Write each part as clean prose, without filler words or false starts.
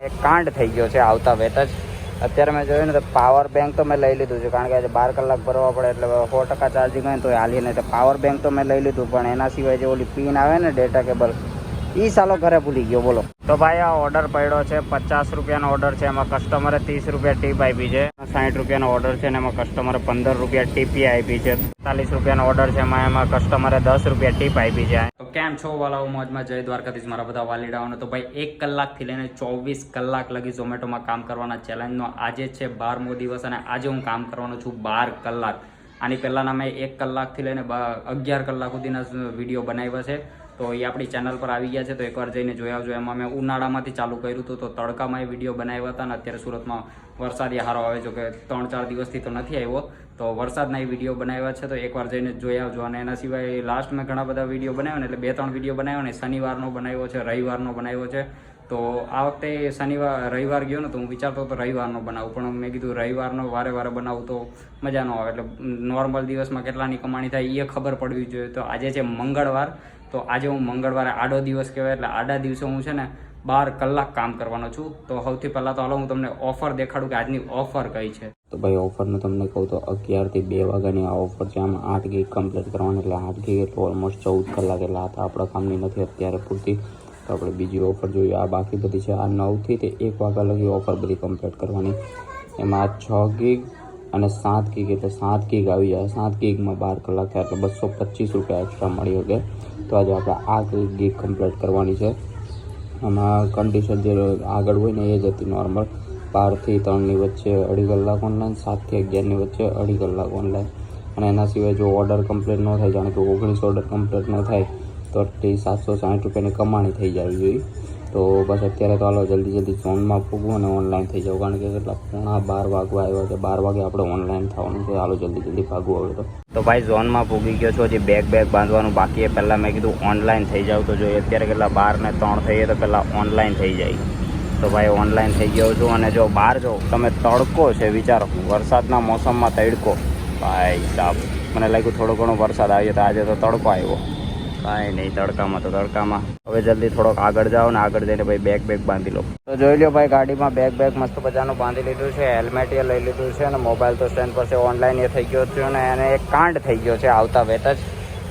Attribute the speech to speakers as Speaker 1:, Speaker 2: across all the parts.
Speaker 1: એક કાંડ થઈ ગયો છે આવતા વેત જ. અત્યારે મેં જોયું ને તો પાવર બેંક તો મેં લઈ લીધું છે, કારણ કે આજે 12 કલાક ભરવા પડે એટલે 100% ચાર્જિંગ હોય ને તો હાલી નહીં. તો પાવર બેંક તો મેં લઈ લીધું, પણ એના સિવાય જે ઓલી પિન આવે ને ડેટા કેબલ, એ સાલો ઘરે ભૂલી ગયો બોલો. તો ભાઈ આ ઓર્ડર પડ્યો છે, 50 રૂપિયાનો ઓર્ડર છે, એમાં કસ્ટમરે 30 રૂપિયા ટીપ આપી છે. 60 રૂપિયાનો ઓર્ડર છે ને એમાં કસ્ટમરે 15 રૂપિયા ટીપી આપી છે. 40 રૂપિયાનો ઓર્ડર છે, એમાં કસ્ટમરે 10 રૂપિયા ટીપ આપી છે. તો કેમ છો વાલાઓ, મોજમાં જય દ્વારકાધીશ મારા બધા વાલીડાઓને. તો ભાઈ 1 કલાકથી લઈને 24 કલાક લગી ઝોમેટોમાં કામ કરવાના ચેલેન્જનો આજે છે 12મો દિવસ, અને આજે હું કામ કરવાનો છું 12 કલાક. આની પહેલાંના મેં 1 કલાકથી લઈને 11 કલાક સુધીના વિડીયો બનાવ્યા છે. તો એ આપણી ચેનલ પર આવી ગયા છે, તો એકવાર જઈને જોઈ આવજો. એમાં મેં ઉનાળામાંથી ચાલુ કર્યું હતું, તો તડકામાં એ વિડીયો બનાવ્યા હતા. અને અત્યારે સુરતમાં વરસાદ હારો આવે છે, કે 3-4 દિવસથી તો નથી આવ્યો, તો વરસાદના એ વિડીયો બનાવ્યા છે, તો એકવાર જઈને જોઈ આવજો. અને એના સિવાય લાસ્ટ મેં ઘણા બધા વિડીયો બનાવ્યા ને, એટલે 2-3 વિડીયો બનાવ્યો ને. શનિવારનો બનાવ્યો છે, રવિવારનો બનાવ્યો છે. તો આ વખતે રવિવાર ગયો ને, તો હું વિચારતો હતો રવિવારનો બનાવું, પણ મેં કીધું રવિવારનો વારે વારે બનાવું તો મજા ન આવે. એટલે નોર્મલ દિવસમાં કેટલાની કમાણી થાય એ ખબર પડવી જોઈએ. તો આજે છે મંગળવાર, તો આજે હું મંગળવારે આડો દિવસ કહેવાય, એટલે આડા દિવસે હું છે ને 12 કલાક કામ કરવાનો છું. તો સૌથી પહેલાં તો હાલો હું તમને ઓફર દેખાડું કે આજની ઓફર કઈ છે. તો ભાઈ ઓફરનું તમને કહું તો 11 થી 2 વાગ્યાની આ ઓફર છે. આમાં 8 ગીગ કમ્પ્લીટ કરવાની, એટલે 8 ગીગ એટલે ઓલમોસ્ટ 14 કલાક, એટલે આ તો આપણા કામની નથી અત્યારે પૂરતી. તો આપણે બીજી ઓફર જોઈએ. આ બાકી બધી છે, આ 9 થી તે 1 વાગ્યા લગી ઓફર બધી કમ્પ્લીટ કરવાની. એમાં 6 ગીગ અને 7 ગીગ, એટલે 7 ગીગ આવી જાય. 7 ગીગમાં 12 કલાક થાય, એટલે 225 રૂપિયા એક્સ્ટ્રા મળી શકે. તો આજે આપણે આ ગીગ કમ્પ્લીટ કરવાની છે. આમાં કન્ડિશન જે આગળ હોય ને એ જ હતી નોર્મલ. 12 થી 3ની વચ્ચે 2.5 કલાક ઓનલાઈન, 7 થી 11ની વચ્ચે 2.5 કલાક ઓનલાઈન. અને એના સિવાય જો ઓર્ડર કમ્પ્લીટ ન થાય, જાણે કે 19 ઓર્ડર કમ્પ્લીટ ન થાય તો 760 રૂપિયાની કમાણી થઈ જવી જોઈએ. તો બસ અત્યારે તો હાલો જલ્દી ઝોનમાં પૂગવું અને ઓનલાઈન થઈ જાવ, કારણ કે કેટલા 12 વાગવા આવ્યા છે. 12 વાગે આપણે ઓનલાઈન થવાનું છે. હાલો જલ્દી ભાગવું હવે તો ભાઈ ઝોનમાં પૂગી ગયો છો. હજી બેગ બાંધવાનું બાકી છે. પહેલાં મેં કીધું ઓનલાઈન થઈ જાવ, તો જોઈએ અત્યારે કેટલા 12 ને 3 થઈએ, તો પહેલાં ઓનલાઈન થઈ જાય. તો ભાઈ ઓનલાઈન થઈ ગયો છું. અને જો બહાર જો તમે તડકો છે, વિચારો વરસાદના મોસમમાં તડકો. ભાઈ સાહેબ મને લાગ્યું થોડો ઘણો વરસાદ આવ્યો, તો આજે તો તડકો આવ્યો. કાંઈ નહીં, તડકામાં હવે જલ્દી થોડોક આગળ જાઓ ને આગળ જઈને ભાઈ બેગ બાંધી લો. તો જોઈ લો ભાઈ ગાડીમાં બેગ મસ્ત બધાનું બાંધી લીધું છે. હેલ્મેટ એ લઈ લીધું છે, અને મોબાઈલ તો સ્ટેન્ડ પર છે. ઓનલાઈન એ થઈ ગયો છે, અને એને એક કાંડ થઈ ગયો છે આવતા વેત જ.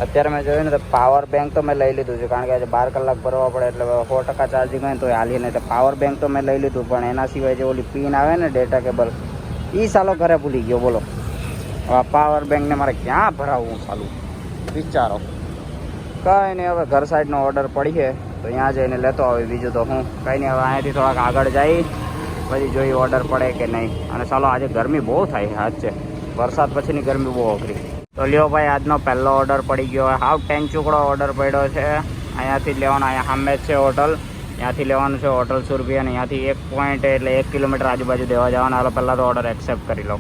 Speaker 1: અત્યારે મેં જોયું ને તો પાવર બેંક તો મેં લઈ લીધું છે, કારણ કે આજે 12 કલાક ભરવા પડે એટલે 100% ચાર્જિંગ હોય ને તો હાલી નહીં. તો પાવર બેંક તો મેં લઈ લીધું, પણ એના સિવાય જે ઓલી પિન આવે ને ડેટા કેબલ, એ સાલો ઘરે ભૂલી ગયો બોલો. પાવર બેંકને મારે ક્યાં ભરાવવું ચાલું વિચારો. કંઈ નહીં, હવે ઘર સાઈડનો ઓર્ડર પડીએ તો ત્યાં જઈને લેતો આવે. બીજું તો હું કંઈ નહીં, હવે અહીંયાથી થોડાક આગળ જઈ પછી જોઈ ઓર્ડર પડે કે નહીં. અને ચાલો આજે ગરમી બહુ થાય હાથ છે, વરસાદ પછીની ગરમી બહુ અઘરી. તો લ્યો ભાઈ આજનો પહેલો ઓર્ડર પડી ગયો. હાવ ટેન્ચુકડો ઓર્ડર પડ્યો છે. અહીંયાથી જ લેવાનો, અહીંયા સામે જ છે હોટલ, ત્યાંથી લેવાનું છે હોટલ સુરભી. અને ત્યાંથી 1 પોઈન્ટ એટલે 1 કિલોમીટર આજુબાજુ દેવા જવાના. હાલો પહેલાં તો ઓર્ડર એક્સેપ્ટ કરી લો.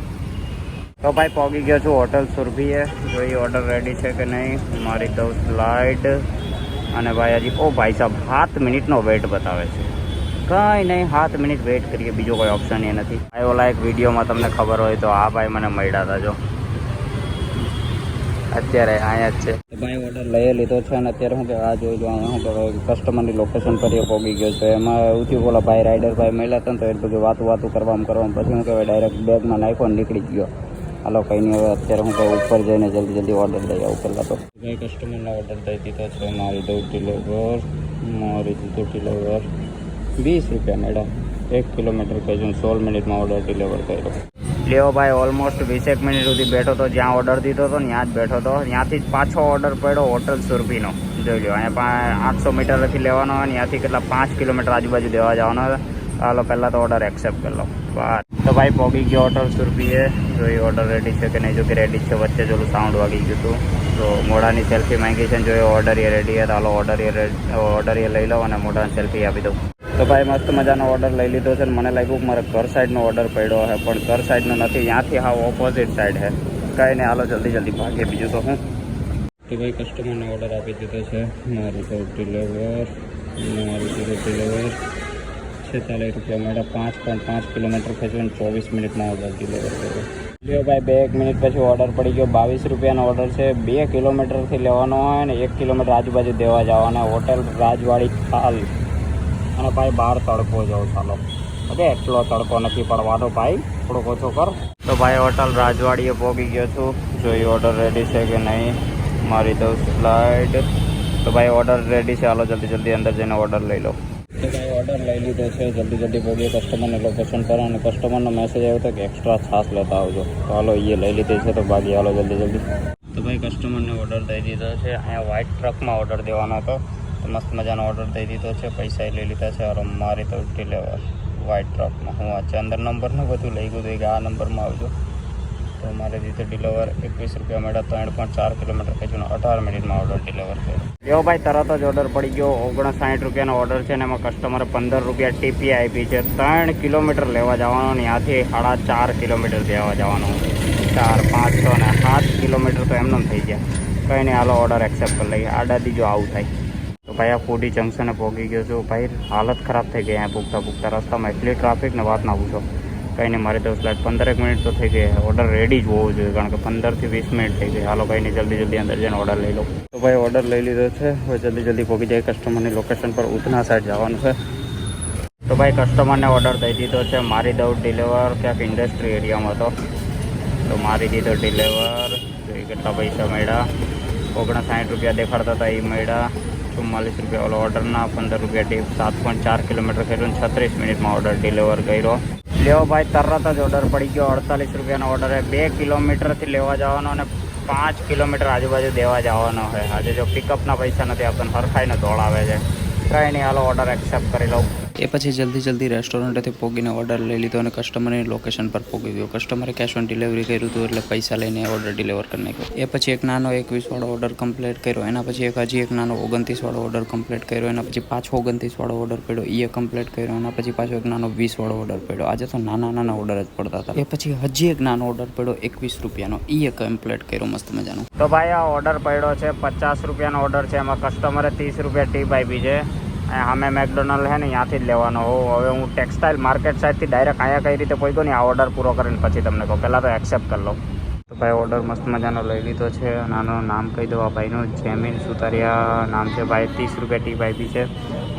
Speaker 1: તો ભાઈ પહોંચી ગયો છું હોટલ સુરભીએ. જોઈએ ઓર્ડર રેડી છે કે નહીં. મારી દઉં સ્લાઇડ. અને ભાઈ હજી ભાઈ સાહેબ 7 મિનિટનો વેઇટ બતાવે છે. કંઈ નહીં, 7 મિનિટ વેઇટ કરીએ, બીજો કોઈ ઓપ્શન એ નથી. ભાઈ ઓલા એક વિડીયોમાં તમને ખબર હોય તો આ ભાઈ મને મળ્યા હતા, જો અત્યારે અહીંયા જ છે. ભાઈ ઓર્ડર લઈ લીધો છે, અને અત્યારે શું કે આ જોઈ લો, અહીંયા શું કહેવાય કસ્ટમરની લોકેશન પર એ પહોંચી ગયો છે. એમાં એવું થયું બોલા ભાઈ રાઇડર ભાઈ મળ્યા હતા ને, તો એટલું કે વાતું કરવામાં પછી શું કહેવાય ડાયરેક્ટ બેગમાં નાખ્યો ને નીકળી ગયો. હાલો કંઈ નહીં, હવે અત્યારે હું કંઈ ઉપર જઈને જલ્દી ઓર્ડર દઈ આવું. પહેલાં તો ભાઈ કસ્ટમરને ઓર્ડર દઈ દીધો છે. મારી દઉં ડિલિવર 20 રૂપિયા મેડમ. 1 કિલોમીટર કહીશું 16 મિનિટમાં ઓર્ડર ડિલિવર કર્યો. લેવો ભાઈ ઓલમોસ્ટ 20 મિનિટ સુધી બેઠો હતો. જ્યાં ઓર્ડર દીધો હતો ને ત્યાં જ બેઠો હતો. ત્યાંથી જ પાછો ઓર્ડર પડ્યો હોટલ સુરભીનો. જોઈ લો અહીંયા 800 મીટરથી લેવાનો હોય ને, ત્યાંથી કેટલા 5 કિલોમીટર આજુબાજુ દેવા જવાનો. હાલો પહેલાં તો ઓર્ડર એક્સેપ્ટ કરી લો. બસ તો ભાઈ પહોંચી ગયો હોટલ સુરભીએ. જોઈએ ઓર્ડર રેડી છે કે નહીં. જો કે રેડી છે, વચ્ચે જોલું સાઉન્ડ વાગી ગયું હતું. તો મોઢાની સેલ્ફી માંગી છે ને, જોઈએ ઓર્ડર એ રેડી છે. તો હાલો ઓર્ડર એ લઈ લો અને મોઢાની સેલ્ફી આપી દઉં. તો ભાઈ મસ્ત મજાનો ઓર્ડર લઈ લીધો છે. મને લાગ્યું કે મારે ઘર સાઈડનો ઓર્ડર પડ્યો છે, પણ ઘર સાઈડનો નથી, ત્યાંથી હા ઓપોઝિટ સાઈડ છે. કંઈ નહીં, હાલો જલ્દી ભાગીએ. બીજું તો હું તો ભાઈ કસ્ટમરને ઓર્ડર આપી દીધો છે. મારું તો ડિલિવર 46 રૂપિયા મેડમ. 5.5 કિલોમીટર ખેંચીને 24 મિનિટમાં ઓર્ડર ડિલિવર કર્યો. લ્યો ભાઈ 2 મિનિટ પછી ઓર્ડર પડી ગયો. 22 રૂપિયાનો ઓર્ડર છે. 2 કિલોમીટરથી લેવાનો હોય ને 1 કિલોમીટર આજુબાજુ દેવા જવાના. હોટેલ રાજવાડી ખાલ. અને ભાઈ બહાર તડકો જાઉં ચાલો. અરે એટલો તડકો નથી પડવાનો ભાઈ, થોડોક ઓછો કર. તો ભાઈ હોટલ રાજવાડીએ પહોંચી ગયો છું. જોઈ ઓર્ડર રેડી છે કે નહીં, મારી દઉં સ્લાઇડ. તો ભાઈ ઓર્ડર રેડી છે, હાલો જલ્દી અંદર જઈને ઓર્ડર લઈ લો. તો ભાઈ ઓર્ડર લઈ લીધો છે, જલ્દી પહોંચીએ કસ્ટમરની લોકેશન પર. અને કસ્ટમરનો મેસેજ આવ્યો હતો કે એક્સ્ટ્રા છાશ લેતા આવજો. તો હાલો એ લઈ લીધી છે, તો ભાગી હાલો જલ્દી. તો ભાઈ કસ્ટમરને ઓર્ડર દઈ દીધો છે. અહીંયા વ્હાઇટ ટ્રકમાં ઓર્ડર દેવાનો હતો, તો મસ્ત મજાનો ઓર્ડર દઈ દીધો છે. પૈસા લઈ લીધા છે. હવે મારી તો ડિલેવર વ્હાઇટ ટ્રકમાં હું આ છે, અંદર નંબરનું બધું લઈ ગયું હતું કે આ નંબરમાં આવજો. તો મારે રીતે ડિલિવર 21 રૂપિયા મળ્યા. 3.4 કિલોમીટર ખેંચીને 18 મિનિટમાં ઓર્ડર ડિલિવર કર્યો. લ્યો ભાઈ તરત જ ઓર્ડર પડી ગયો. 59 રૂપિયાનો ઓર્ડર છે ને એમાં કસ્ટમરે 15 રૂપિયા ટીપી આપી છે. 3 કિલોમીટર લેવા જવાનો ને ત્યાંથી 4.5 કિલોમીટર લેવા જવાનું. 4, 5, 6 ને 7 કિલોમીટર તો એમને થઈ ગયા. કંઈ નહીં, હાલો ઓર્ડર એક્સેપ્ટ કરી લઈએ. આડાથી જો આવું થાય. તો ભાઈ આ ફૂડી જંકશને પહોંચી ગયો છું. ભાઈ હાલત ખરાબ થઈ ગઈ અહીંયા પૂગતા રસ્તામાં એટલી ટ્રાફિક ને વાત ના પૂછો. કંઈ નહીં, મારી તો ફ્લાઇટ 15 મિનિટ તો થઈ ગઈ. ઓર્ડર રેડી જ હોવો જોઈએ, કારણ કે 15 થી 20 મિનિટ થઈ ગઈ. હાલો કંઈ નહીં, જલ્દી અંદર જઈને ઓર્ડર લઈ લો. તો ભાઈ ઓર્ડર લઈ લીધો છે. હવે જલ્દી પહોંચી જાય કસ્ટમરની લોકેશન પર. ઉધના સાઈડ જવાનું છે. તો ભાઈ કસ્ટમરને ઓર્ડર દઈ દીધો છે. મારી દઉં ડિલિવર ક્યાંક ઇન્ડસ્ટ્રી એરિયામાં હતો, તો મારી દીધો ડિલિવર. કેટલા પૈસા મળ્યા? 59 રૂપિયા દેખાડતા હતા એ મળ્યા. 44 રૂપિયા ઓલો ઓર્ડરના, 15 રૂપિયા ટીપ. 7.4 કિલોમીટર ખેડૂત 36 મિનિટમાં ઓર્ડર ડિલિવર કર્યો. લેવો ભાઈ તરત જ ઓર્ડર પડી ગયો. 48 રૂપિયાનો ઓર્ડર છે. 2 કિલોમીટરથી લેવા જવાનો અને 5 કિલોમીટર આજુબાજુ દેવા જવાનો છે. આજે જો પિકઅપના પૈસા નથી આપતા, હરખાઈને દોડાવે છે. કંઈ નહીં, હાલો ઓર્ડર એક્સેપ્ટ કરી લઉં. એ પછી જલ્દી રેસ્ટોરન્ટેથી પોગીને ઓર્ડર લઈ લીધો અને કસ્ટમરની લોકેશન પર પોગી ગયો. કસ્ટમરે કેશ ઓન ડિલિવરી કર્યું હતું, એટલે પૈસા લઈને ઓર્ડર ડિલિવર કરી નાખ્યો. એ પછી એક નાનો 21 વાળો ઓર્ડર કમ્પ્લીટ કર્યો. એના પછી હજી એક નાનો 29 વાળો ઓર્ડર કમ્પ્લીટ કર્યો. એના પછી પાછો 29 વાળો ઓર્ડર પડ્યો, એ કમ્પ્લીટ કર્યો. એના પછી પાછો એક નાનો 20 વાળો ઓર્ડર પડ્યો. આજે તો નાના ઓર્ડર જ પડતા હતા. એ પછી હજી એક નાનો ઓર્ડર પડ્યો 21 રૂપિયાનો, એ કમ્પ્લીટ કર્યો મસ્ત મજાનો. તો ભાઈ આ ઓર્ડર પડ્યો છે 50 રૂપિયાનો ઓર્ડર છે. એમાં કસ્ટમરે 30 રૂપિયા ટીપ આપી છે. અમે મેકડોનલ્ડ છે ને ત્યાંથી જ લેવાનો હોઉં. હવે હું ટેક્સટાઇલ માર્કેટ સાઈડથી ડાયરેક્ટ અહીંયા કઈ રીતે પહોંચ્યો ને આ ઓર્ડર પૂરો કરીને પછી તમને કહું. પહેલાં તો એક્સેપ્ટ કરી લો. તો ભાઈ ઓર્ડર મસ્ત મજાનો લઈ લીધો છે. નાનું નામ કહી દો આ ભાઈનું, જેમીન સુતારિયા નામ છે. ભાઈ 30 રૂપિયા ટીપ આપી છે.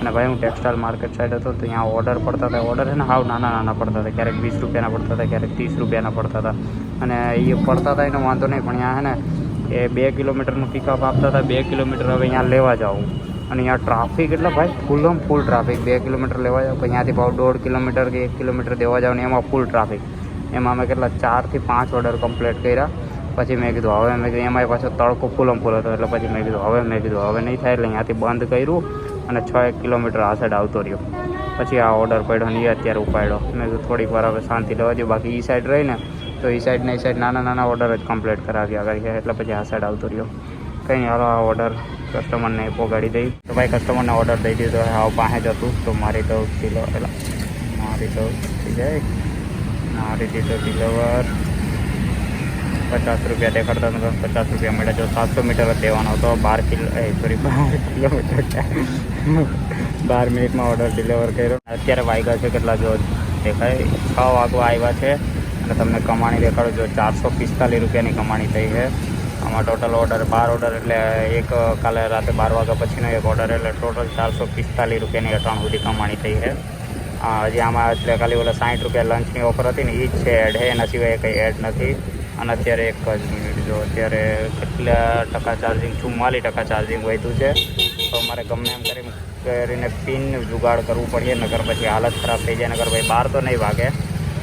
Speaker 1: અને ભાઈ હું ટેક્સટાઇલ માર્કેટ સાઈડ હતો, તો ત્યાં ઓર્ડર પડતા હતા. ઓર્ડર છે ને હાવ નાના પડતા હતા. ક્યારેક 20 રૂપિયાના પડતા હતા, ક્યારેક 30 રૂપિયાના પડતા હતા. અને એ પડતા હતા એનો વાંધો નહીં, પણ ત્યાં છે ને એ 2 કિલોમીટરનું પિકઅપ આપતા હતા. 2 કિલોમીટર હવે અહીંયા લેવા જાઉં. અને અહીંયા ટ્રાફિક એટલે ભાઈ ફૂલ ટ્રાફિક. 2 કિલોમીટર લેવા જાવ, પછી ત્યાંથી ભાવ 1.5 કિલોમીટર કે 1 કિલોમીટર દેવા જાવ ને એમાં ફૂલ ટ્રાફિક. એમાં અમે કેટલા 4 થી 5 ઓર્ડર કમ્પ્લીટ કર્યા. પછી મેં કીધું એમાંય પાછો તડકો ફૂલ હતો, એટલે પછી મેં કીધું હવે નહીં થાય, એટલે અહીંયાથી બંધ કર્યું અને 6 કિલોમીટર આ સાઈડ આવતો રહ્યો. પછી આ ઓર્ડર પડ્યો ને એ અત્યારે ઉપાડ્યો. મેં કીધું થોડીક વાર હવે શાંતિ લેવા દઉં. બાકી એ સાઈડ રહીને તો એ સાઈડ નાના ઓર્ડર જ કમ્પ્લીટ કરાવ્યા કરી, એટલે પછી આ સાઈડ આવતો રહ્યો. કંઈ નહીં, હાલો આ ઓર્ડર કસ્ટમરને પહોંચાડી દઈ. તો ભાઈ કસ્ટમરને ઓર્ડર દઈ દીધો. હાવ પાસે જ હતું, તો મારી તો થઈ જાય. મારી દીધો ડિલિવર. 50 રૂપિયા દેખાડતા હતા, 50 રૂપિયા મળ્યા. જો 700 મીટર જ દેવાનો હતો. 12 કિલોમીટર 12 મિનિટમાં ઓર્ડર ડિલિવર કર્યો. અત્યારે વાગ્યા છે કેટલા જો દેખાય, 6 વાગવા આવ્યા છે. અને તમને કમાણી દેખાડો, જો 445 રૂપિયાની કમાણી થઈ છે. આમાં ટોટલ ઓર્ડર 12 ઓર્ડર, એટલે એક કાલે રાતે 12 વાગ્યા પછીનો એક ઓર્ડર, એટલે ટોટલ 445 રૂપિયાની અટાણ સુધી કમાણી થઈ છે. હજી આમાં એટલે ખાલી ઓલા 60 રૂપિયા લંચની ઓફર હતી ને એ જ છે એડ છે, એના સિવાય કંઈ એડ નથી. અને અત્યારે 1 જ મિનિટ જો અત્યારે કેટલા ટકા ચાર્જિંગ, 44% ચાર્જિંગ વધ્યું છે. તો અમારે ગમે એમ કરીને પિનનું જુગાડ કરવું પડે, નગર પછી હાલત ખરાબ થઈ જાય. નગર ભાઈ 12 તો નહીં વાગે.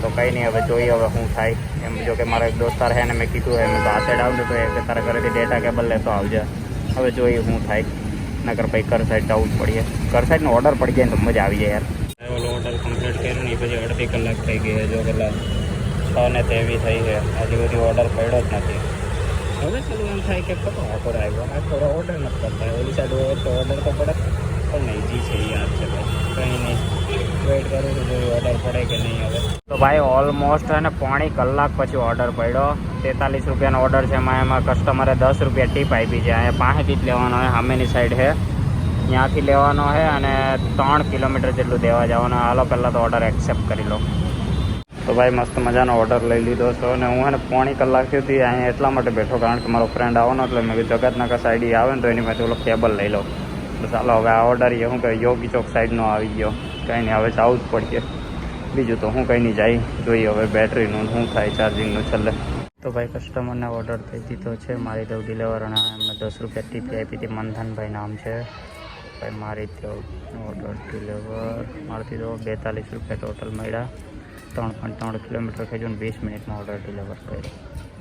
Speaker 1: તો કંઈ નહીં, હવે જોઈએ હવે શું થાય એમ. જો કે મારો એક દોસ્તાર છે ને મેં કીધું એમ તો આ સાઈડ આવજો, તો એ તારા ઘરેથી ડેટા કેબલ લેતો આવજે. હવે જોઈએ શું થાય. નગર ભાઈ ઘર સાઈડ જવું જ પડીએ. ઘર સાઈડનો ઓર્ડર પડી જાય ને તો મજા આવી જાય યાર. ઓલો ઓર્ડર કમ્પ્લીટ કર્યો ને પછી અડધી કલાક થઈ ગઈ છે. જો કેટલા 6 ને 23 થઈ છે, હજી બધી ઓર્ડર પડ્યો જ નથી. હવે ચાલું એમ થાય કે ખરો આખોડ આવ્યો, થોડો ઓર્ડર નથી કરતા. ઓલી સાઈડ હોય તો ઓર્ડર તો પડે, પણ નહીં જી છે યાદ છે ભાઈ. કંઈ નહીં, વેઇટ કરું છું જોયું ઓર્ડર પડે કે નહીં. હવે તો ભાઈ ઓલમોસ્ટ છે ને 1.5 કલાક પછી ઓર્ડર પડ્યો. 43 રૂપિયાનો ઓર્ડર છે. એમાં કસ્ટમરે 10 રૂપિયા ટીપ આપી છે. અહીંયા પાસેથી જ લેવાનો હોય, સામેની સાઈડ છે, ત્યાંથી લેવાનો છે. અને 3 કિલોમીટર જેટલું દેવા જવાનું. હાલો પહેલાં તો ઓર્ડર એક્સેપ્ટ કરી લો. તો ભાઈ મસ્ત મજાનો ઓર્ડર લઈ લીધો છે. અને હું એને 1.5 કલાક સુધી અહીંયા એટલા માટે બેઠો, કારણ કે મારો ફ્રેન્ડ આવવાનો, એટલે મેં જગતનગર સાઈડ આવે ને તો એની પાસે ઓલો કેબલ લઈ લો. તો ચાલો હવે આ ઓર્ડર શું કહે યોગી ચોક સાઈડનો આવી ગયો. કંઈ નહીં, હવે જવું જ પડશે. બીજું તો હું કંઈ નહીં જાય, જોઈએ હવે બેટરીનું શું થાય, ચાર્જિંગનું છેલ્લે. તો ભાઈ કસ્ટમરને ઓર્ડર થઈ દીધો છે, મારી દઉં ડિલિવર, અને એમને 10 રૂપિયા ટીપી આપી હતી. મંથનભાઈ નામ છે ભાઈ. મારી દઉં ઓર્ડર ડિલિવર, મારથી તો 42 રૂપિયા ટોટલ મળ્યા. 3.3 કિલોમીટર ખેંચ્યું ને 20 મિનિટમાં ઓર્ડર ડિલિવર કર્યો.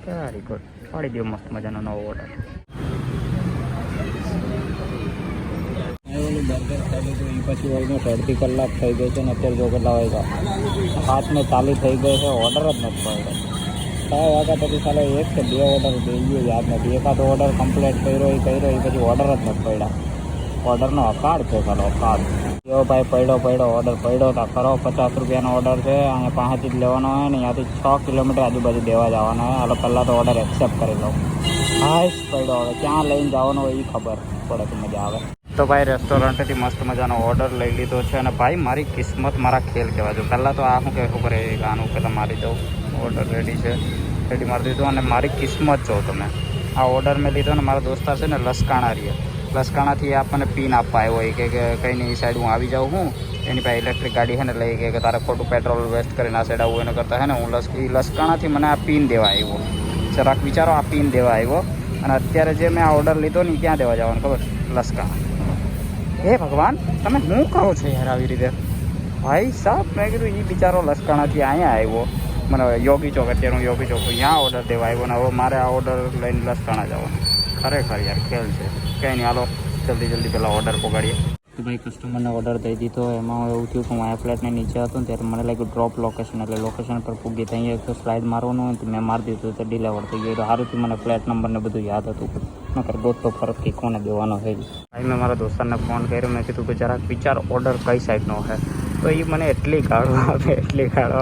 Speaker 1: Very good. પાડી દો મસ્ત મજાનો નવો ઓર્ડર. બર્ગર ખાઈ લીધું એ પછી ઓલમોસ્ટ અડધી કલાક થઈ ગઈ છે ને અત્યારે જો કેટલા વાગ્યા 5:40 થઈ ગઈ છે. ઓર્ડર જ નથી પડ્યો. 6 વાગ્યા પછી ચાલો 1 કે 2 ઓર્ડર દઈએ યાદ નથી. એકાદો ઓર્ડર કમ્પ્લીટ કર્યો એ પછી ઓર્ડર જ નથી પડ્યા. ઓર્ડરનો અકાળ છે ચાલો અકાળ. જો ભાઈ પડ્યો ઓર્ડર પડ્યો તો ખરો. 50 રૂપિયાનો ઓર્ડર છે, અહીંયા પાસેથી જ લેવાનો હોય ને ત્યાંથી 6 કિલોમીટર આજુબાજુ દેવા જવાનો હોય. હાલો પહેલાં તો ઓર્ડર એક્સેપ્ટ કરી લઉં. હાઈસ પડ્યો. હવે ક્યાં લઈને જવાનો હોય એ ખબર પડે તો મજા આવે. તો ભાઈ રેસ્ટોરન્ટથી મસ્ત મજાનો ઓર્ડર લઈ લીધો છે, અને ભાઈ મારી કિસ્મત મારા ખેલ કહેવા જો. પહેલાં તો આ શું કે ખબર આનું પહેલાં મારી દઉં. ઓર્ડર રેડી છે, રેડી મારી દીધું. અને મારી કિસ્મત જો તમે, આ ઓર્ડર મેં લીધો ને મારા દોસ્તાર છે ને લસકાણા રહીએ, લસકાણાથી આપણને પિન આપવા આવ્યો કે કંઈ નહીં એ સાઈડ હું આવી જાઉં. હું એની પાસે ઇલેક્ટ્રિક ગાડી છે ને લઈ કે તારે ખોટું પેટ્રોલ વેસ્ટ કરીને આ સાઈડ આવું એને કરતા હે ને હું લસકાણાથી મને આ પિન દેવા આવ્યો. જરાક વિચારો, આ પિન દેવા આવ્યો. અને અત્યારે જે મેં આ ઓર્ડર લીધો ને ક્યાં દેવા જવાનું ખબર? લસકાણા. હે ભગવાન, તમે શું કહો છો યાર આવી રીતે? ભાઈ સાહેબ મેં કીધું એ બિચારો લસકાણાથી અહીંયા આવ્યો, મને યોગી ચોક, અત્યારે હું યોગી ચોક ત્યાં ઓર્ડર દેવા આવ્યો ને હવે મારે આ ઓર્ડર લઈને લસકાણા જવાનું. ખરેખર યાર ખેલ છે. કંઈ નહીં, હાલો જલ્દી પહેલાં ઓર્ડર પકડીએ. તો ભાઈ કસ્ટમરને ઓર્ડર દઈ દીધો. એમાં એવું થયું કે હું આ ફ્લેટને નીચે હતો ને ત્યારે મને લાગ્યું ડ્રોપ લોકેશન, એટલે લોકેશન પર પૂગી ત્યાં એક સ્લાઇડ મારવાનું હોય તો મેં મારી દીધું તો ડિલેવર થઈ ગયું. તો સારુંથી મને ફ્લેટ નંબરને બધું યાદ હતું, નકર દોસ્તો ફરક કે કોને દેવાનો હોય. ભાઈ મેં મારા દોસ્તારને ફોન કર્યો, મેં કીધું કે જરાક વિચાર ઓર્ડર કઈ સાઈડનો છે. તો એ મને એટલી ગાળો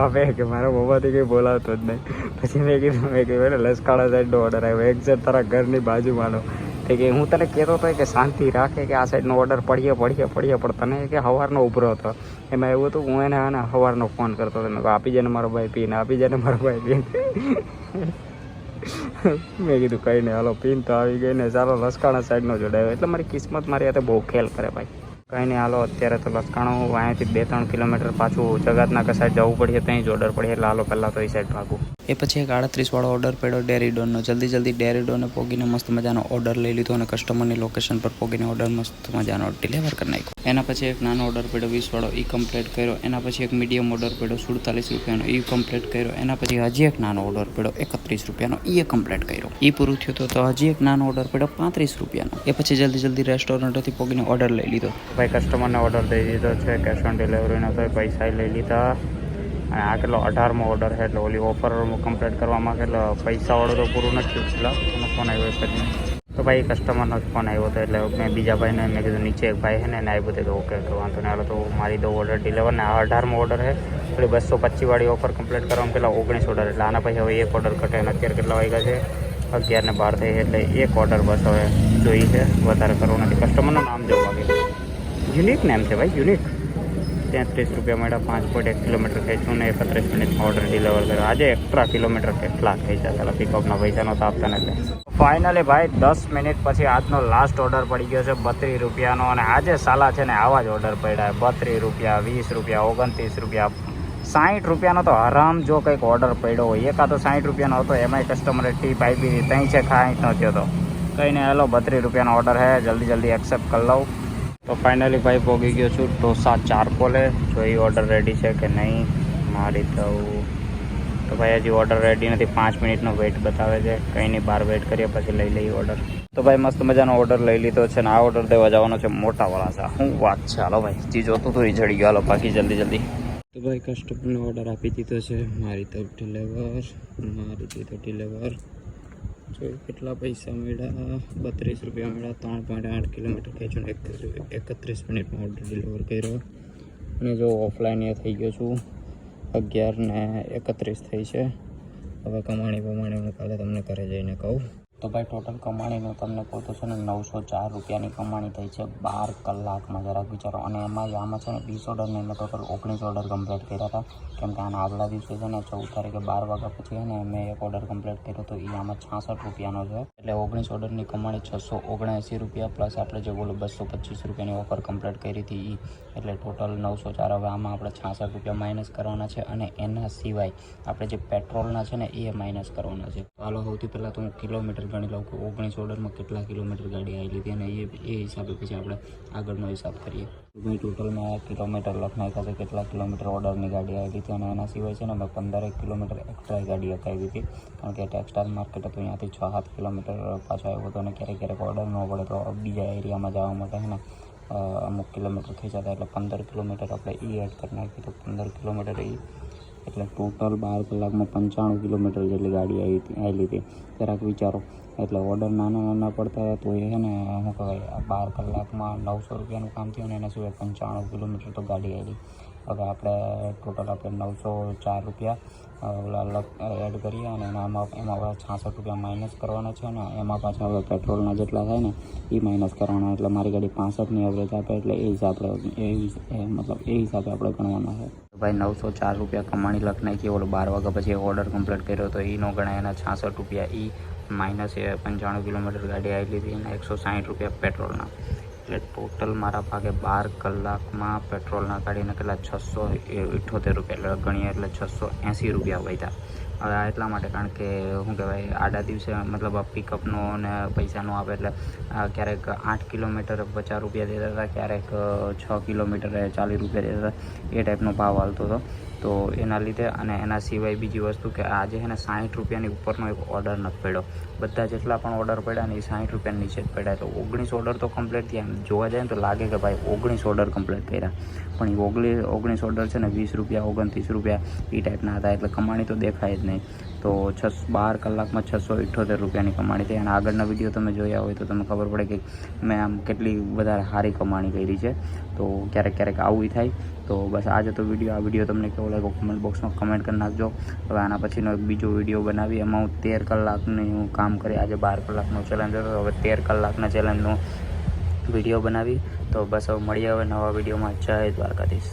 Speaker 1: આપે કે મારા મોબાઈલથી કંઈ બોલાવતો જ નહીં. પછી મેં કીધું લસકાણા સાઈડનો ઓર્ડર આવ્યો, એક્ઝેક્ટ તારા ઘરની બાજુમાંનો. કે હું તને કહેતો હતો કે શાંતિ રાખે કે આ સાઈડનો ઓર્ડર પડીએ પણ તને કે સવારનો ઉભરો હતો. એમાં એવું હતું હું એને સવારનો ફોન કરતો હતો, મેં આપી જાય ને મારો ભાઈ પીને, આપી જાય ને મારો ભાઈ પીને. મેં કીધું કંઈ નહીં, હાલો પીન તો આવી ગઈ ને, ચાલો લસકાણા સાઈડનો જોડાયો. એટલે મારી કિસ્મત મારી હાથે બહુ ખેલ કરે ભાઈ. કંઈ નહીં, હાલો અત્યારે તો લસકાણું અહીંયાથી 2-3 કિલોમીટર પાછું જગતનાકા સાઈડ જવું પડે, ત્યાં જ ઓર્ડર પડે. એટલે હાલો પહેલાં તો એ સાઈડ ભાગું. એ પછી એક 38 વાળો ઓર્ડર પડ્યો ડેરીડોનનો. જલ્દી ડેરીડોને પોગીને મસ્ત મજાનો ઓર્ડર લઈ લીધો અને કસ્ટમરની લોકેશન પર પોગીને ઓર્ડર મસ્ત મજાનો ડિલિવર કરી નાખ્યો. એના પછી એક નાનો ઓર્ડર પડ્યો 20 વાળો, એ કમ્પ્લીટ કર્યો. એના પછી એક મીડિયમ ઓર્ડર પડ્યો 47 રૂપિયાનો, એ કમ્પ્લીટ કર્યો. એના પછી હજી એક નાનો ઓર્ડર પડ્યો 31 રૂપિયાનો, એ કમ્પ્લીટ કર્યો. એ પૂરું થયું તો હજી એક નાનો ઓર્ડર પડ્યો 35 રૂપિયાનો. એ પછી જલ્દી રેસ્ટોરન્ટથી પોગીને ઓર્ડર લઈ લીધો. ભાઈ કસ્ટમરને ઓર્ડર દઈ દીધો છે, કેશ ઓન ડિલિવરીનો તો પૈસા લઈ લીધા. અને આ કેટલો 18મો ઓર્ડર છે, એટલે ઓલી ઓફર કમ્પ્લીટ કરવામાં કેટલો પૈસાવાળો તો પૂરું નથી થયું. એનો ફોન આવ્યો એક જ નહીં. તો ભાઈ કસ્ટમરનો જ ફોન આવ્યો હતો, એટલે મેં બીજા ભાઈને મેં કીધું નીચે એક ભાઈ છે ને આવી બધે તો ઓકે વાંધો નહીં, હાલો તો મારી દો ઓર્ડર ડિલિવર. ને આ 18મો ઓર્ડર છે, એટલે 225 વાળી ઓફર કમ્પ્લીટ કરવામાં કેટલા 19 ઓર્ડર, એટલે આના પછી હવે એક ઓર્ડર કટે. અને અત્યારે કેટલા વાગ્યા છે? 11:12 થઈ, એટલે એક ઓર્ડર બસ હવે જોઈ છે, વધારે કરવો નથી. કસ્ટમરનું નામ જોવા વાગે યુનિક નેમ છે ભાઈ, યુનિક. 33 રૂપિયા મળ્યા, 5.1 કિલોમીટર ખેંચ્યું ને 31 મિનિટમાં ઓર્ડર ડિલિવર કર્યો. આજે એક્સ્ટ્રા કિલોમીટર કેટલા ખેંચ્યા પેલા પિકઅપના પૈસા નહોતા આપતા ને એટલે. ફાઇનલી ભાઈ 10 મિનિટ પછી આજનો લાસ્ટ ઓર્ડર પડી ગયો છે 32 રૂપિયાનો. અને આજે સાલા છે ને આવા જ ઓર્ડર પડ્યા 32 રૂપિયા, 20 રૂપિયા, 29 રૂપિયા, 60 રૂપિયાનો તો આરામ જો કંઈક ઓર્ડર પડ્યો હોય. એકાદો 60 રૂપિયાનો હતો, એમાંય કસ્ટમરે ટીપ આપી હતી, ત્યાં છે ખાઈ ન થયો તો કંઈ નહીં. હાલો 32 રૂપિયાનો ઓર્ડર છે, જલ્દી એક્સેપ્ટ કરી લઉં. તો ફાઇનલી ભાઈ પહોંચી ગયો છું ઢોસા ચારકોલે. જો એ ઓર્ડર રેડી છે કે નહીં મારી દઉં. તો ભાઈ હજી ઓર્ડર રેડી નથી, 5 મિનિટનો વેઇટ બતાવે છે. કંઈ નહીં, બહાર વેઇટ કરીએ પછી લઈ લઈએ ઓર્ડર. તો ભાઈ મસ્ત મજાનો ઓર્ડર લઈ લીધો છે ને આ ઓર્ડર દેવા જવાનો છે મોટા વળાસા. શું વાત છે? હાલો ભાઈ, જે જોતું હતું એ જડી ગયો. હાલો બાકી જલ્દી. તો ભાઈ કસ્ટમરને ઓર્ડર આપી દીધો છે, મારી તો ડિલિવર. જો કેટલા પૈસા મળ્યા? 32 રૂપિયા મળ્યા. 3.8 કિલોમીટર ખેંચીને 31 મિનિટમાં ઓર્ડર ડિલિવર કર્યો. અને જો ઓફલાઈન એ થઈ ગયો છું, 11:31 થઈ છે. હવે કમાણી હું કાલે તમને ઘરે જઈને કહું. તો ભાઈ ટોટલ કમાણીનું તમને કહું તો છે ને 904 રૂપિયાની કમાણી થઈ છે 12 કલાકમાં, જરાક વિચારો. અને આમાં છે ને 20 ઓર્ડરને મેં ટોટલ 19 ઓર્ડર કમ્પ્લીટ કર્યા હતા, કેમ કે આના આગલા દિવસે છે ને 14 તારીખે 12 વાગ્યા પછી છે ને મેં એક ઓર્ડર કમ્પ્લીટ કર્યો હતો, એ આમાં 66 રૂપિયાનો છે. એટલે 19 ઓર્ડરની કમાણી 679 રૂપિયા, પ્લસ આપણે જે બોલું 225 રૂપિયાની ઓફર કમ્પ્લીટ કરી હતી એટલે ટોટલ 904. હવે આમાં આપણે 66 રૂપિયા માઇનસ કરવાના છે, અને એના સિવાય આપણે જે પેટ્રોલના છે ને એ માઇનસ કરવાના છે. ચાલો સૌથી પહેલાં તો હું કિલોમીટર ગણી લઉં કે 19 ઓર્ડરમાં કેટલા કિલોમીટર ગાડી આવી લીધી, અને એ હિસાબે પછી આપણે આગળનો હિસાબ કરીએ. ભાઈ ટોટલમાં કિલોમીટર લખ નાખ્યા છે, કેટલા કિલોમીટર ઓર્ડરની ગાડી આવી લીધી. અને એના સિવાય છે ને મેં 15 કિલોમીટર એક્સ્ટ્રા ગાડી અકાવી હતી, કારણ કે ટેક્સટાઇલ માર્કેટ હતું, ત્યાંથી 6-7 કિલોમીટર પાછો આવ્યો હતો. અને ક્યારેક ઓર્ડર ન પડે તો બીજા એરિયામાં જવા માટે છે ને અમુક કિલોમીટર ખેંચાતા, એટલે 15 કિલોમીટર આપણે એડ કરી નાખી. તો 15 કિલોમીટર એટલે ટોટલ 12 કલાકમાં 95 કિલોમીટર જેટલી ગાડી આવી લીધી. જરાક વિચારો, એટલે ઓર્ડર નાના પડતા હતા તો એ છે ને શું કહેવાય 12 કલાકમાં 900 રૂપિયાનું કામ થયું, અને એના સિવાય 95 કિલોમીટર તો ગાડી આવી. હવે આપણે ટોટલ આપણે 904 રૂપિયા એડ કરીએ, અને એમાં હવે 66 રૂપિયા માઇનસ કરવાના છે, અને એમાં પાછા હવે પેટ્રોલના જેટલા થાય ને એ માઇનસ કરવાના. એટલે મારી ગાડી 65ની એવરેજ આપે, એટલે એ હિસાબે આપણે ગણવાના છે. ભાઈ 904 રૂપિયા કમાણી લખ નાખી. ઓલો 12 વાગ્યા પછી ઓર્ડર કમ્પ્લીટ કર્યો તો એ નો ગણાય, એના 66 રૂપિયા માઇનસ 95 કિલોમીટર ગાડી આવી લીધી, એના 160 રૂપિયા પેટ્રોલના. એટલે ટોટલ મારા ભાગે 12 કલાકમાં પેટ્રોલના ગાડીને કેટલા 678 રૂપિયા એટલે ગણીએ એટલે 680 રૂપિયા વધ્યા. હવે આ એટલા માટે કારણ કે શું કહેવાય આડા દિવસે મતલબ પિકઅપનો અને પૈસાનો આવે, એટલે ક્યારેક 8 કિલોમીટર 50 રૂપિયા દેતા હતા, ક્યારેક 6 કિલોમીટર 40 રૂપિયા દેતા હતા, એ ટાઈપનો ભાવ હાલતો હતો. તો એના લીધે, અને એના સિવાય બીજી વસ્તુ કે આજે છે ને 60 રૂપિયાની ઉપરનો એક ઓર્ડર નથી પડ્યો. બધા જેટલા પણ ઓર્ડર પડ્યા ને એ 60 રૂપિયા નીચે જ પડ્યા. તો 19 ઓર્ડર તો કમ્પ્લીટ થયા. એમ જોવા જાય ને તો લાગે કે ભાઈ 19 ઓર્ડર કમ્પ્લીટ કર્યા, પણ એ 19 ઓર્ડર છે ને 20 રૂપિયા 29 રૂપિયા એ ટાઈપના હતા, એટલે કમાણી તો દેખાય જ નહીં. તો 12 કલાકમાં 678 રૂપિયાની કમાણી થઈ. અને આગળના વિડીયો તમે જોયા હોય તો તમને ખબર પડે કે મેં આમ કેટલી વધારે સારી કમાણી કરી છે. તો ક્યારેક આવું થાય. તો બસ આજે તો આ વિડીયો તમને કેવો લાગ્યો કમેન્ટ બોક્સમાં કમેન્ટ કરી નાખજો. હવે આના પછીનો એક બીજો વિડીયો બનાવી, એમાં હું 13 કલાકની હું કામ કરી. આજે 12 કલાકનો ચેલેન્જ હતો, હવે 13 કલાકના ચેલેન્જનો વિડીયો બનાવી. તો બસ હવે મળીએ હવે નવા વિડીયોમાં. જય દ્વારકાધીશ.